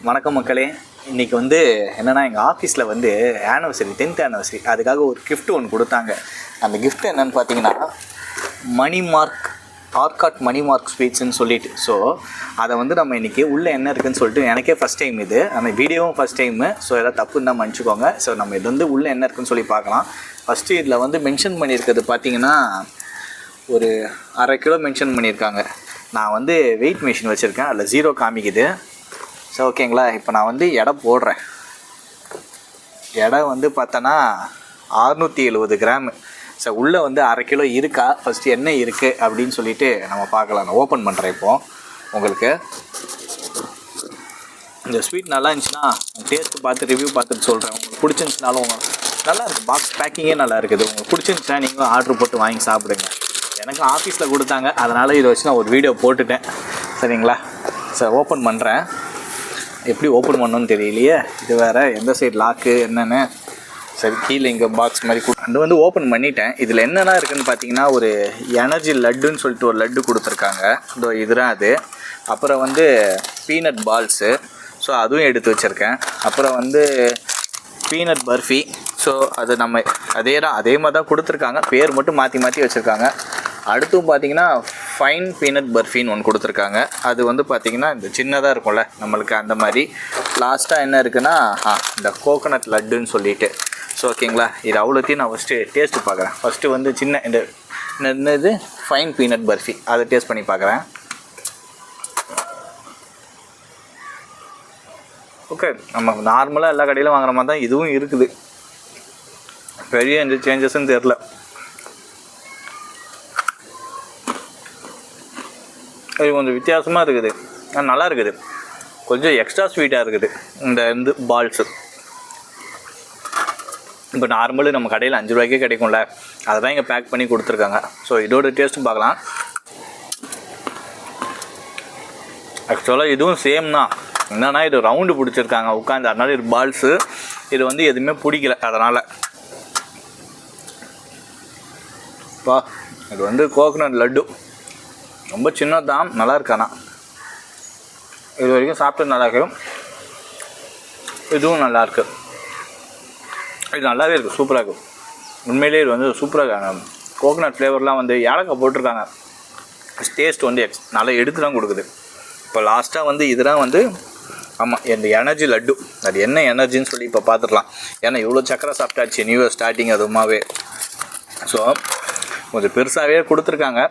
வணக்கம் மக்களே. இன்றைக்கி வந்து என்னென்னா எங்கள் ஆஃபீஸில் வந்து ஆனிவர்சரி 10th ஆனிவர்சரி, அதுக்காக ஒரு கிஃப்ட் ஒன்று கொடுத்தாங்க. அந்த கிஃப்ட் என்னென்னு பார்த்தீங்கன்னா ஆர்காட் மணி மார்க் ஸ்வீட்ஸ்ன்னு சொல்லிட்டு. ஸோ அதை வந்து நம்ம இன்றைக்கி உள்ளே என்ன இருக்குதுன்னு சொல்லிட்டு எனக்கே ஃபஸ்ட் டைம் இது, அந்த வீடியோவும் ஃபஸ்ட் டைமு. ஸோ எதாவது தப்புன்னு தான் மன்னிச்சுக்கோங்க. ஸோ நம்ம இது வந்து உள்ளே என்ன இருக்குதுன்னு சொல்லி பார்க்கலாம். ஃபஸ்ட்டு இதில் வந்து மென்ஷன் பண்ணியிருக்கிறது பார்த்தீங்கன்னா ஒரு 1/2 கிலோ மென்ஷன் பண்ணியிருக்காங்க. நான் வந்து வெயிட் மிஷின் வச்சுருக்கேன், அதில் 0 காமிக்குது. ஸோ ஓகேங்களா, இப்போ நான் வந்து எடை போடுறேன். எடை வந்து பார்த்தோன்னா 670 கிராமு. ஸோ உள்ளே வந்து 1/2 கிலோ இருக்கா, ஃபஸ்ட்டு என்ன இருக்குது அப்படின்னு சொல்லிட்டு நம்ம பார்க்கலாம். நான் ஓப்பன் பண்ணுறேன் இப்போது. உங்களுக்கு இந்த ஸ்வீட் நல்லா இருந்துச்சுன்னா டேஸ்ட்டு பார்த்து ரிவ்யூ பார்த்துட்டு சொல்கிறேன். உங்களுக்கு பிடிச்சிருந்துச்சுனாலும் நல்லா இருக்குது, பாக்ஸ் பேக்கிங்கே நல்லா இருக்குது. உங்களுக்கு பிடிச்சிருந்துச்சுன்னா நீங்களும் ஆர்டர் போட்டு வாங்கி சாப்பிடுங்க. எனக்கு ஆஃபீஸில் கொடுத்தாங்க, அதனால் இதை வச்சு நான் ஒரு வீடியோ போட்டுட்டேன். சரிங்களா, சார் ஓப்பன் பண்ணுறேன். எப்படி ஓப்பன் பண்ணணும்னு தெரியலையே, இது வேறு எந்த சைடு லாக்கு என்னென்னு. சரி, கீழே இங்கே பாக்ஸ் மாதிரி அது வந்து ஓப்பன் பண்ணிட்டேன். இதில் என்னென்ன இருக்குதுன்னு பார்த்தீங்கன்னா ஒரு எனர்ஜி லட்டுன்னு சொல்லிட்டு ஒரு லட்டு கொடுத்துருக்காங்க. இதோ இதுதான் அது. அப்புறம் வந்து பீனட் பால்ஸு, ஸோ அதுவும் எடுத்து வச்சுருக்கேன். அப்புறம் வந்து பீனட் பர்ஃபி. ஸோ அது நம்ம அதே மாதிரி தான் கொடுத்துருக்காங்க, பேர் மட்டும் மாற்றி மாற்றி வச்சுருக்காங்க. அடுத்தும் பார்த்திங்கன்னா ஃபைன் பீனட் பர்ஃபின்னு ஒன்று கொடுத்துருக்காங்க. அது வந்து பார்த்திங்கன்னா இந்த சின்னதாக இருக்கும்ல நம்மளுக்கு, அந்த மாதிரி. லாஸ்ட்டாக என்ன இருக்குன்னா இந்த கோகோனட் லட்டுன்னு சொல்லிட்டு. ஸோ ஓகேங்களா, இது அவ்வளோத்தையும் நான் ஃபஸ்ட்டு டேஸ்ட்டு பார்க்குறேன். ஃபஸ்ட்டு வந்து சின்ன என்னது ஃபைன் பீனட் பர்ஃபி, அதை டேஸ்ட் பண்ணி பார்க்குறேன். ஓகே, நம்ம நார்மலாக எல்லா கடையிலும் வாங்குற மாதிரி தான் இதுவும் இருக்குது. பெரிய எந்த சேஞ்சஸும் தெரில. இது கொஞ்சம் வித்தியாசமாக இருக்குது, நல்லா இருக்குது. கொஞ்சம் எக்ஸ்ட்ரா ஸ்வீட்டாக இருக்குது இந்த பால்ஸு. இப்போ நார்மலு நம்ம கடையில் 5 ரூபாய்க்கே கிடைக்கும்ல, அதை தான் இங்கே பேக் பண்ணி கொடுத்துருக்காங்க. ஸோ இதோட டேஸ்ட்டும் பார்க்கலாம். ஆக்சுவலாக இதுவும் சேம் தான். என்னன்னா இது ரவுண்டு பிடிச்சிருக்காங்க உட்காந்து, அதனால் இது பால்ஸு. இது வந்து எதுவுமே பிடிக்கல, அதனால். இது வந்து கோகோனட் லட்டு ரொம்ப சின்னதான், நல்லா இருக்கானா. இது வரைக்கும் சாப்பிட்டு நல்லாயிருக்கும். இதுவும் நல்லாயிருக்கு. இது நல்லாவே இருக்குது, சூப்பராக இருக்கும். உண்மையிலே இது வந்து சூப்பராக கோகோனட் ஃப்ளேவர்லாம் வந்து ஏலக்காய் போட்டிருக்காங்க. டேஸ்ட் வந்து நல்லா எடுத்து தான் கொடுக்குது. இப்போ லாஸ்ட்டாக வந்து இதெல்லாம் வந்து ஆமாம் இந்த எனர்ஜி லட்டு, அது என்ன எனர்ஜின்னு சொல்லி இப்போ பார்த்துடலாம். ஏன்னா இவ்வளோ சக்கரை சாப்பிட்டாச்சு நியூ இயர் ஸ்டார்டிங் அதுமாவே. ஸோ கொஞ்சம் பெருசாகவே கொடுத்துருக்காங்க.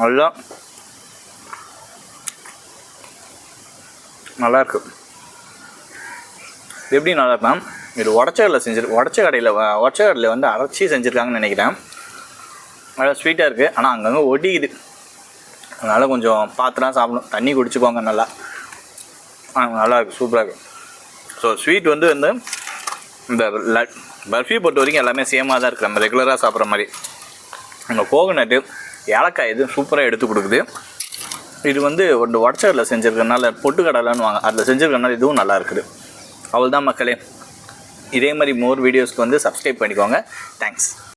அதுதான் நல்லாயிருக்கு. எப்படி நல்லா இருக்கலாம். இது உடச்ச கடையில் வந்து அரைச்சி செஞ்சுருக்காங்கன்னு நினைக்கிறேன். நல்லா ஸ்வீட்டாக இருக்குது, ஆனால் அங்கங்கே ஒட்டிக்குது. அதனால் கொஞ்சம் பார்த்துலாம் சாப்பிடணும். தண்ணி குடிச்சுக்கோங்க நல்லா. நல்லாயிருக்கு, சூப்பராக இருக்குது. ஸோ ஸ்வீட் வந்து இந்த பர்ஃபி பொறுத்த வரைக்கும் எல்லாமே சேமாக தான் இருக்குது, நம்ம ரெகுலராக சாப்பிட்ற மாதிரி. இந்த கோகோனட்டு ஏலக்காய் இது சூப்பராக எடுத்து கொடுக்குது. இது வந்து ஒரு உடச்சரில் செஞ்சுருக்கனால பொட்டுக்கடலைன்னு வாங்க, அதில் செஞ்சுருக்கனால இதுவும் நல்லா இருக்குது. அவ்வளோதான் மக்களே. இதே மாதிரி மோர் வீடியோஸ்க்கு வந்து சப்ஸ்கிரைப் பண்ணிக்கோங்க. தேங்க்ஸ்.